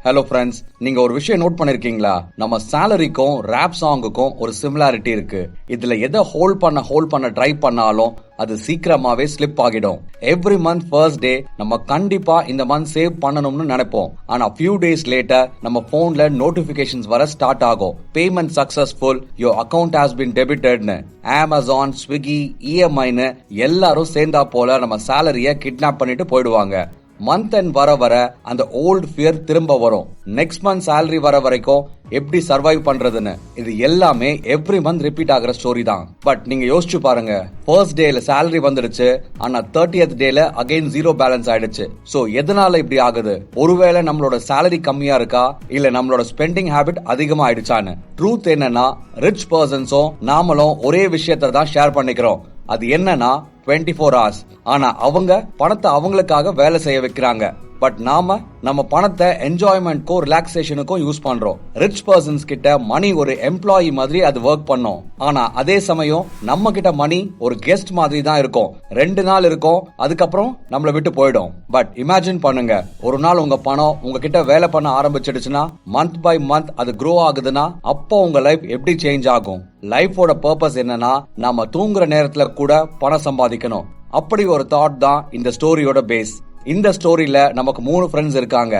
Hello friends, நீங்க ஒரு விஷயம் நோட் பண்ணிருக்கீங்களா? நம்ம சேலரிக்கும் ரேப் சாங்குக்கும் ஒரு சிமிலாரிட்டி இருக்கு. இதுல எதை ஹோல்ட் பண்ண ட்ரை பண்ணாலும் அது சீக்கிரமாவே ஸ்லிப் ஆகிடும். எவ்ரி மந்த் ஃபர்ஸ்ட் டே நம்ம கண்டிப்பா இந்த மந்த் சேவ் பண்ணணும்னு நினைப்போம். ஆனா ஃபியூ டேஸ் லேட்டர் நம்ம போன்ல நோட்டிபிகேஷன்ஸ் வர ஸ்டார்ட் ஆகும். Payment successful, your account has been டெபிட்டட்னு. அமேசான், ஸ்விக்கி, இஎம்ஐன்னு எல்லாரும் சேர்ந்தா போல நம்ம சேலரிய கிட்னாப் பண்ணிட்டு போயிடுவாங்க. மந்த் எண்ட் வர வர அந்த ஓல்டு ஃபியர் திரும்ப வரும். நெக்ஸ்ட் மந்த் சேலரி வர வரைக்கும் எப்படி சர்வைவ் பண்றதுன்னு. இது எல்லாமே எவ்ரி மந்த் ரிப்பீட் ஆகிற ஸ்டோரி தான். பட் நீங்க யோசிச்சு பாருங்க, ஃபர்ஸ்ட் டேல சேலரி வந்துடுச்சு, ஆனா 30th டேல அகைன் ஜீரோ பேலன்ஸ் ஆயிடுச்சு. சோ எதனால இப்படி ஆகுது? ஒருவேளை நம்மளோட சேலரி கம்மியா இருக்கா, இல்ல நம்மளோட ஸ்பெண்டிங் ஹேபிட் அதிகமா ஆயிடுச்சான்னு. ட்ரூத் என்னன்னா, ரிச் பர்சன்ஸும் நாமளும் ஒரே விஷயத்தை தான் ஷேர் பண்ணிக்கிறோம். அது என்னன்னா 24 hours. ஆனா அவங்க பணத்தை அவங்களுக்காக வேலை செய்ய வைக்கிறாங்க. பட் நாம நம்ம பணத்தை என்ஜாய்மெண்ட்க்கும் ரிலாக்ஸேஷனுக்கும் யூஸ் பண்றோம். ரிச் பர்சன்ஸ் கிட்ட மணி ஒரு எம்ப்ளாயி மாதிரி அது ஒர்க் பண்ணும். ஆனா அதே சமயம் நம்ம கிட்ட மணி ஒரு கெஸ்ட் மாதிரி தான் இருக்கும். 2 நாள் இருக்கும், அதுக்கப்புறம் நம்மள விட்டு போயிடும். பட் இமேஜின் பண்ணுங்க, ஒரு நாள் உங்க பணம் உங்ககிட்ட வேலை பண்ண ஆரம்பிச்சிடுச்சுன்னா, மந்த் பை மந்த் அது க்ரோ ஆகுதுன்னா, அப்போ உங்க லைஃப் எப்படி சேஞ்ச் ஆகும்? லைஃபோட பர்பஸ் என்னன்னா, நாம தூங்குற நேரத்துல கூட பணம் சம்பாதிக்கணும். அப்படி ஒரு தாட் தான் இந்த ஸ்டோரியோட பேஸ். இந்த ஸ்டோரியில நமக்கு 3 ஃப்ரெண்ட்ஸ் இருக்காங்க.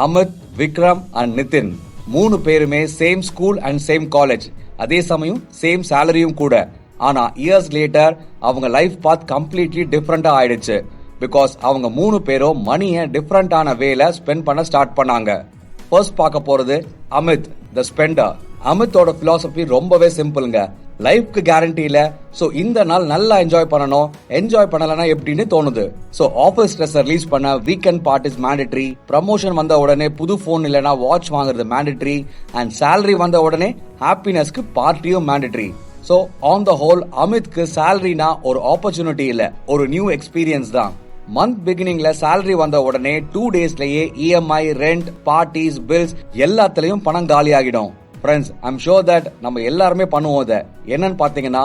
அமித், விக்ரம் அண்ட் நிதின். 3 பேருமே same school and same college. அதே சமயம் சேம் சேலரியும் கூட. ஆனா இயர்ஸ் லேட்டர் அவங்க லைஃப் பாத் கம்ப்ளீட்லி டிஃபரெண்டா ஆயிடுச்சு. பிகாஸ் அவங்க 3 பேரும் மணியை டிஃபரெண்டான வேல ஸ்பெண்ட் பண்ண ஸ்டார்ட் பண்ணாங்க. ஃபர்ஸ்ட் பார்க்க போறது அமித், த ஸ்பெண்டர். அமித்தோட பிலாசபி ரொம்பவே சிம்பிள்ங்க. லைஃப்க்கு கேரண்டி இல்ல, சோ இந்த நாள் நல்லா என்ஜாய் பண்ணணும். என்ஜாய் பண்ணலனா எப்படின்னு தோணுது. சோ ஆபீஸ் ஸ்ட்ரெஸ் ரிலீஸ் பண்ண வீக்கெண்ட் பார்ட்டிஸ் மேண்டேட்டரி. ப்ரமோஷன் வந்த உடனே புது போன் இல்லனா வாட்ச் வாங்குறது மேண்டேட்டரி. அண்ட் சேலரி வந்த உடனே ஹாப்பினஸ்க்கு பார்ட்டியும் mandatory. So on the whole அமித்க்கு சேலரினா ஒரு ஆப்பர்ச்சுனிட்டி இல்ல, ஒரு நியூ எக்ஸ்பீரியன்ஸ் தான். மந்த் பிகினிங்ல சேலரி வந்த உடனே 2 டேஸ்லயே இஎம்ஐ, ரெண்ட், பார்ட்டிஸ், பில்ஸ் எல்லாத்துலயும் பணம் காலி ஆகிடும். ஃப்ரெண்ட்ஸ், ஐம் ஷோர் தட் நம்ம எல்லாருமே பண்ணுவோம். இதை என்னன்னு பாத்தீங்கன்னா,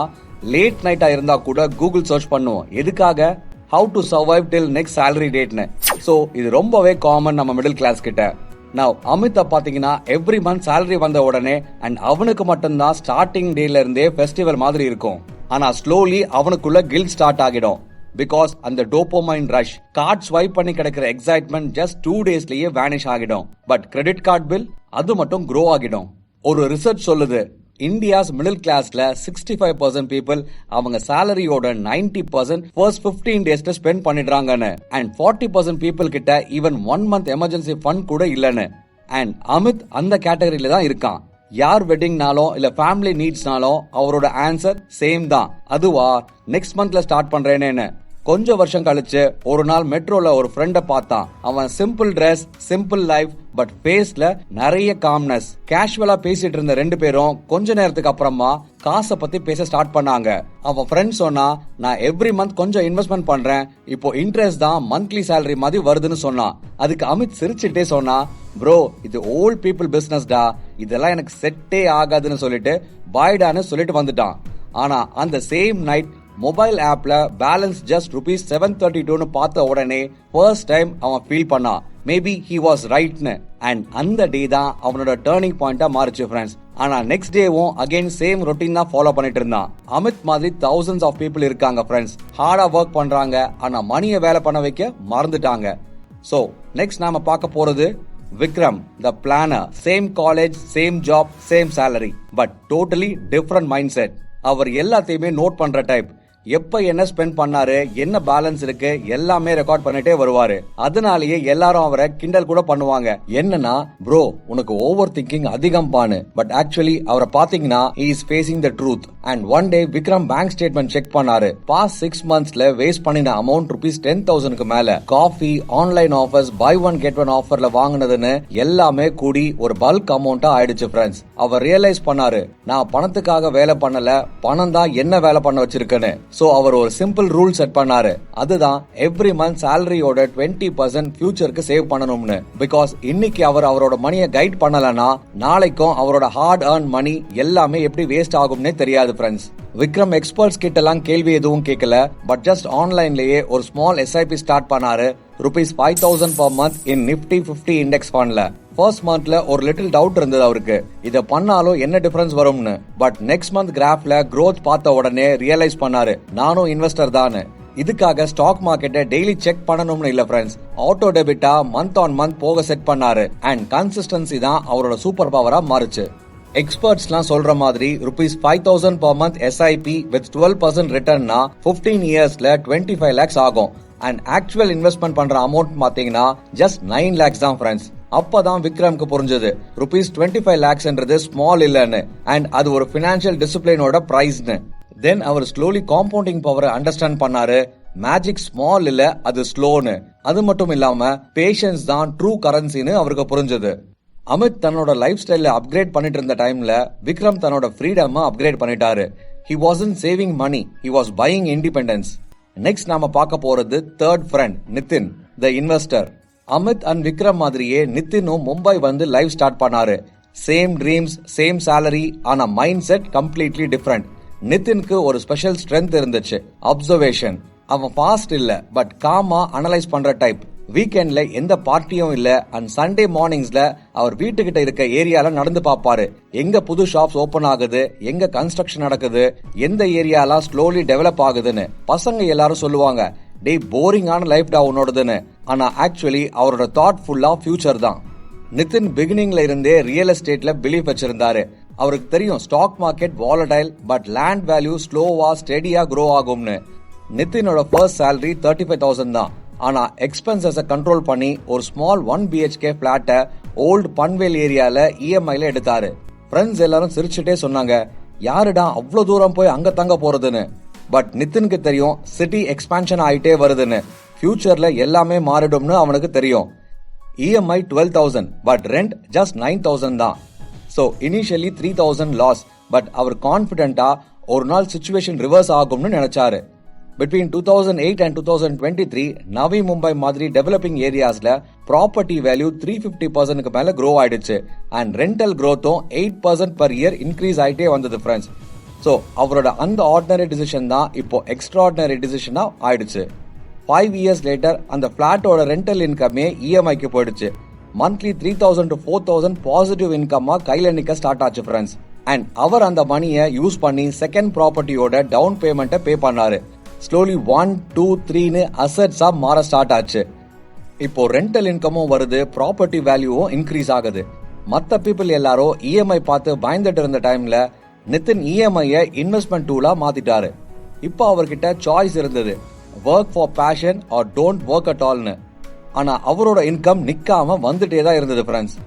லேட் நைட்டா இருந்தா கூட கூகுள் சர்ச் பண்ணுவோம். எதுக்காக? How to survive till next salary டேட்னு. சோ இது ரொம்பவே காமன் நம்ம மிடில் கிளாஸ் கிட்ட. நவ் அமித்த பாத்தீங்கன்னா, எவ்ரி மந்த் சேலரி வந்த உடனே அண்ட் அவனுக்கு மட்டும்தான் ஸ்டார்டிங் டேல இருந்தே ஃபெஸ்டிவல் மாதிரி இருக்கும். ஆனா ஸ்லோலி அவனுக்குள்ள கில்ட் ஸ்டார்ட் ஆகிடும். பிகாஸ் அந்த டோபோமைன் ரஷ், கார்ட் ஸ்வைப் பண்ணி கிடைக்கிற எக்ஸைட்மெண்ட் ஜஸ்ட் 2 டேஸ்லயே வேனிஷ் ஆகிடும். பட் கிரெடிட் கார்டு பில் அது மட்டும் க்ரோ ஆகிடும். ஒரு ரிசர்ச் சொல்லுது, இந்தியாஸ் மிடில் கிளாஸ்ல 65% பீப்புள் அவங்க சேலரியோட 90% ஃபர்ஸ்ட் 15 டேஸ்ல ஸ்பெண்ட் பண்ணிடுறாங்கன்னு. அண்ட் 40% பீப்புள் கிட்ட ஈவன் 1 மந்த் எமர்ஜென்சி ஃபண்ட் கூட இல்லன்னு. அண்ட் அமித் அந்த கேட்டகரியில தான் இருக்கான். யார் வெட்டிங்னாலும் இல்ல ஃபேமிலி நீட்ஸ்னாலும் அவரோட ஆன்சர் சேம் தான். அதுவா, நெக்ஸ்ட் மந்த்ல ஸ்டார்ட் பண்றேன்னு. கொஞ்சம் வருஷம் கழிச்சு ஒரு நாள் மெட்ரோல ஒரு ஃப்ரெண்ட பார்த்தான். அவன் simple dress, simple life, but ஃபேஸ்ல நிறைய காம்னஸ். கேஷுவலா பேசிட்டு இருந்த 2 பேரும் கொஞ்ச நேரத்துக்கு அப்புறமா காசை பத்தி பேச ஸ்டார்ட் பண்ணாங்க. அவன் ஃப்ரெண்ட் சொன்னா, நான் எவ்ரி மந்த் கொஞ்சம் இன்வெஸ்ட்மெண்ட் பண்றேன், இப்போ இன்ட்ரெஸ்ட் தான் மந்த்லி சேலரி மாதிரி வருதுன்னு சொன்னான். அதுக்கு அமித் சிரிச்சுட்டே சொன்னா, ப்ரோ இது ஓல்ட் பீப்புள் பிசினஸ் டா, இதெல்லாம் எனக்கு செட்டே ஆகாதுன்னு சொல்லிட்டு பாய்டான்னு சொல்லிட்டு வந்துட்டான். ஆனா அந்த சேம் நைட் மொபைல் ஆப்ல பேலன்ஸ் ஜஸ்ட் ₹732 பார்த்த உடனே ஃபர்ஸ்ட் டைம் அவன் ஃபீல் பண்ணான், மேபி ஹி வாஸ் ரைட்னு. அண்ட் அந்த டே தான் அவனோட டர்னிங் பாயிண்டா மாறிச்சு ஃப்ரெண்ட்ஸ். ஆனா நெக்ஸ்ட் டேவும் அகைன் சேம் ரொட்டீன் தான் ஃபாலோ பண்ணிட்டு இருந்தான். அமித் மாதிரி thousands ஆஃப் பீப்புள் இருக்காங்க ஃப்ரெண்ட்ஸ். ஹார்டா ஒர்க் பண்றாங்க, ஆனா மணியை வேலை பண்ண வைக்க மறந்துட்டாங்க. சோ நெக்ஸ்ட் நாம பார்க்க போறது Vikram, the planner. Same college, same job, same salary, but totally different mind set. அவர் எல்லாத்தையுமே நோட் பண்ற டைப். எப்ப என்ன ஸ்பெண்ட் பண்ணாரு, என்ன பேலன்ஸ் இருக்கு எல்லாமே ரெக்கார்ட் பண்ணிட்டே வருவாரு. அதனாலேயே எல்லாரும் அவரை கிண்டல் கூட பண்ணுவாங்க. என்னன்னா, ப்ரோ உனக்கு ஓவர் திங்கிங் அதிகம் பானு. பட் ஆக்சுவலி அவரை பாத்தீங்கன்னா he is facing the truth. And one day Vikram bank statement check பண்ணாரு. பாஸ்ட் 6 monthsல வேஸ்ட் பண்ணின அமௌண்ட் ₹10,000க்கு மேல. Coffee, online offers, buy one get one ஆஃபர்ல வாங்கினதுன்னு எல்லாமே கூடி ஒரு பல்க் அமௌண்டா ஆயிடுச்சு ஃப்ரெண்ட்ஸ். அவர் ரியலைஸ் பண்ணாரு, நான் பணத்துக்காக வேலை பண்ணல, பணம் தான் என்ன வேலை பண்ண வச்சிருக்கேன்னு. சோ அவர் ஒரு சிம்பிள் ரூல் செட் பண்ணாரு. அதுதான் எவ்ரி மந்த் சேலரியோட 20% ஃபியூச்சருக்கு சேவ் பண்ணணும்னு. பிகாஸ் இன்னைக்கு அவர் அவரோட மணியை கைட் பண்ணலனா, நாளைக்கும் அவரோட ஹார்ட் ஏர்ன் மணி எல்லாமே எப்படி வேஸ்ட் ஆகும்னே தெரியாது ஃப்ரெண்ட்ஸ். விக்ரம் எக்ஸ்பர்ட்ஸ் கிட்ட எல்லாம் கேள்வி எதுவும் கேட்கல. பட் ஜஸ்ட் ஆன்லைன்லயே ஒரு ஸ்மால் SIP ஸ்டார்ட் பண்ணாரு. ₹5,000 per month in Nifty 50 index ஃபண்ட்ல. ஃபர்ஸ்ட் மந்த்ல ஒரு லிட்டில் டவுட் இருந்தது அவருக்கு, இத பண்ணாலும் என்ன டிஃபரன்ஸ் வரும்னு. பட் நெக்ஸ்ட் மந்த் கிராஃப்ல growth பார்த்த உடனே ரியலைஸ் பண்ணாரு, நானும் இன்வெஸ்டர் தான். இதுக்காக ஸ்டாக் மார்க்கெட்டை டெய்லி செக் பண்ணணும்னு இல்ல ஃப்ரெண்ட்ஸ், ஆட்டோ டெபிட்டா மந்த் ஆன் மந்த் போக செட் பண்ணாரு. அண்ட் கன்சிஸ்டன்சி தான் அவரோட சூப்பர் பவரா மாறுச்சு. எக்ஸ்பர்ட்ஸ்லாம் சொல்ற மாதிரி ₹5,000 per month SIP with 12% ரிட்டர்ன்னா 15 இயர்ஸ்ல 25 lakhs ஆகும். அண்ட் ஆக்சுவல் இன்வெஸ்ட்மெண்ட் பண்ற அமௌண்ட் பாத்தீங்கன்னா just 9 lakhs தான் ஃப்ரெண்ட்ஸ். அப்பதான் விக்ரம்க்கு புரிஞ்சது ₹25 lakhsன்றது ஸ்மால் இல்லன்னு, அண்ட் அது ஒரு பினான்சியல் டிசிப்ளினோட பிரைஸ்னு. தென் அவர் ஸ்லோலி காம்பவுண்டிங் பவரை அண்டர்ஸ்டாண்ட் பண்ணாரு. மேஜிக் ஸ்மால் இல்ல, அது ஸ்லோன்னு. அது மட்டும் இல்லாம பேஷன்ஸ் தான் ட்ரூ கரன்சின்னு அவருக்கு புரிஞ்சது. அமித் தன்னோட லைஃப் ஸ்டைல அப்கிரேட் பண்ணிட்டு இருந்த டைம்ல விக்ரம் தன்னோட ஃப்ரீடம் அப்கிரேட் பண்ணிட்டாரு. He wasn't saving money, he was buying independence. Next நாம பார்க்க போறது third friend Nitin, the investor. Amit and Vikram மாதிரியே நிதினும் மும்பை வந்து லைஃப் ஸ்டார்ட் பண்ணாரு. சேம் ட்ரீம்ஸ், சேம் சேலரி, ஆனா மைண்ட் செட் கம்ப்ளீட்லி டிஃபரெண்ட். நிதினுக்கு ஒரு ஸ்பெஷல் ஸ்ட்ரென்த் இருந்துச்சு, அப்சர்வேஷன். அவன் ஃபாஸ்ட் இல்ல, பட் காமா அனலைஸ் பண்ற டைப். வீக்கெண்ட்ல எந்த பார்ட்டியும் இல்ல, அண்ட் சண்டே மார்னிங்ஸ்ல அவர் வீட்டுக்கிட்ட இருக்க ஏரியால நடந்து பாப்பாரு. எங்க புது ஷாப்ஸ் ஓபன் ஆகுது, எங்க கன்ஸ்ட்ரக்ஷன் நடக்குது, எந்த ஏரியாலாம் ஸ்லோலி டெவலப் ஆகுதுன்னு. பசங்க எல்லாரும் சொல்லுவாங்க, டே போரிங்கான லைஃப் டா உன்னோடதுன்னு. ஆனா ஆக்சுவலி அவரோட தாட் ஃபுல்லா ஃபியூச்சர் தான். நிதின் பிகினிங்ல இருந்தே ரியல் எஸ்டேட்ல பிலீவ் வச்சிருந்தாரு. அவருக்கு தெரியும் stock market volatile, but land value ஸ்லோவா ஸ்டெடியா க்ரோ ஆகும்னு. நிதினோட ஃபர்ஸ்ட் சேலரி 35,000 தான். ஆனா எக்ஸ்பென்சஸை கண்ட்ரோல் பண்ணி ஒரு ஸ்மால் 1 BHK பிளாட்டை ஓல்டு பன்வேல் ஏரியால இஎம்ஐல எடுத்தாரு. ஃப்ரெண்ட்ஸ் எல்லாரும் சிரிச்சுட்டே சொன்னாங்க, யாருடா அவ்வளவு தூரம் போய் அங்க தங்க போறதுன்னு. பட் நிதினுக்கு தெரியும் சிட்டி எக்ஸ்பான்ஷன் ஆயிட்டே வருதுன்னு. ஃபியூச்சர்ல எல்லாமே மாறிடும்னு அவனுக்கு தெரியும். இஎம்ஐ 12,000, பட் ரெண்ட் ஜஸ்ட் 9,000 தான். So initially 3,000 loss. பட் அவர் கான்பிடென்டா ஒரு நாள் சிச்சுவேஷன் ரிவர்ஸ் ஆகும்னு நினைச்சாரு. Between 2008 and 2023, நவி மும்பை மாதிரி டெவலப்பிங் ஏரியாஸ்ல ப்ராப்பர்ட்டி வேல்யூ 350% மேல க்ரோ ஆயிடுச்சு. அண்ட் ரெண்டல் growthம் 8% per year இன்க்ரீஸ் ஆயிட்டே வந்தது ஃப்ரெண்ட்ஸ். ஸோ அவரோட அந்த ஆர்டினரி டிசிஷன் தான் இப்போ எக்ஸ்ட்ராடினரி டிசிஷனா ஆயிடுச்சு. 5 years லேட்டர் அந்த பிளாட்டோட ரெண்டல் இன்கமே இஎம்ஐக்கு போயிடுச்சு. மந்த்லி 3,000 to 4,000 பாசிட்டிவ் இன்கமா கையில நிக்க ஸ்டார்ட் ஆச்சு ஃப்ரெண்ட்ஸ். அண்ட் அவர் அந்த மணியை யூஸ் பண்ணி செகண்ட் ப்ராப்பர்ட்டியோட டவுன் பேமெண்ட்டை பே பண்ணாரு. ஸ்லோலி 1, 2, 3ன்னு அசட்ஸா மாற ஸ்டார்ட் ஆச்சு. இப்போ ரெண்டல் இன்கமும் வருது, ப்ராப்பர்ட்டி வேல்யூவும் இன்க்ரீஸ் ஆகுது. மத்த பீப்புள் எல்லாரும் இஎம்ஐ பார்த்து பயந்துட்டு இருந்த டைம்ல நிதின் இஎம்ஐயை இன்வெஸ்ட்மெண்ட் டூலா மாத்திட்டாரு. இப்போ அவர்கிட்ட சாய்ஸ் இருந்தது, work for passion or don't work at ஆல்னு. ஆனா அவரோட இன்கம் நிக்காம வந்துட்டே தான் இருந்தது ஃப்ரெண்ட்ஸ்.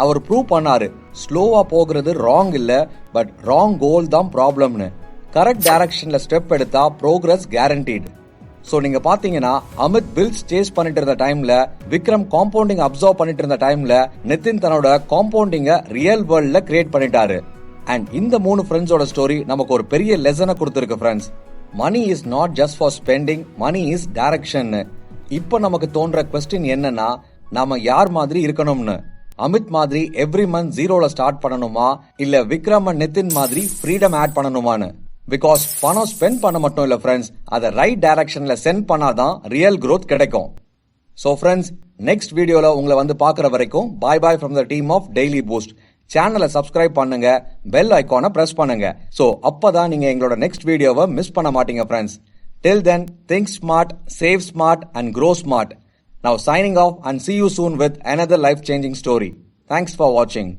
அவர் ப்ரூவ் பண்ணாரு, ஸ்லோவா போகிறது ராங் இல்ல, பட் ராங் கோல் தான் ப்ராப்ளம்னு. கரெக்ட் டைரக்ஷன்ல ஸ்டெப் எடுத்தா ப்ரோக்ரஸ் கேரண்டீட். சோ நீங்க பாத்தீங்கன்னா அமித் பில்ஸ் சேஸ் பண்ணிட்டு இருந்த டைம்ல, விக்ரம் காம்பவுண்டிங் அப்சர்வ் பண்ணிட்டு இருந்த டைம்ல, நிதின் தன்னோட காம்பவுண்டிங்க ரியல் வேர்ல்ட்ல கிரியேட் பண்ணிட்டாரு. அண்ட் இந்த 3 ஃப்ரெண்ட்ஸோட ஸ்டோரி நமக்கு ஒரு பெரிய லெசனை கொடுத்திருக்கு friends. Money is not just for spending, money is direction. இப்போ நமக்கு தோன்ற கொஸ்டின் என்னன்னா, நாம யார் மாதிரி இருக்கணும்னு. அமித் மாதிரி எவ்ரி மந்த் ஜீரோல ஸ்டார்ட் பண்ணணுமா, இல்ல விக்ரம் அண்ட் நிதின் மாதிரி ஃப்ரீடம் ஆட் பண்ணணுமான்னு. பிகாஸ் பணம் ஸ்பெண்ட் பண்ண மட்டும் இல்ல ஃப்ரெண்ட்ஸ், அதை ரைட் டைரக்ஷன்ல சென்ட் பண்ணாதான் ரியல் growth கிடைக்கும். சோ ஃப்ரெண்ட்ஸ், நெக்ஸ்ட் வீடியோல உங்களை வந்து பாக்குற வரைக்கும் bye bye from the team of daily boost. சேனலை சப்ஸ்கிரைப் பண்ணுங்க, பெல் ஐகானை பிரஸ் பண்ணுங்க. சோ அப்பதான் நீங்க எங்களோட நெக்ஸ்ட் வீடியோவை மிஸ் பண்ண மாட்டீங்க friends. Till then, think smart, save smart and grow smart. Now signing off and see you soon with another life changing story. Thanks for watching.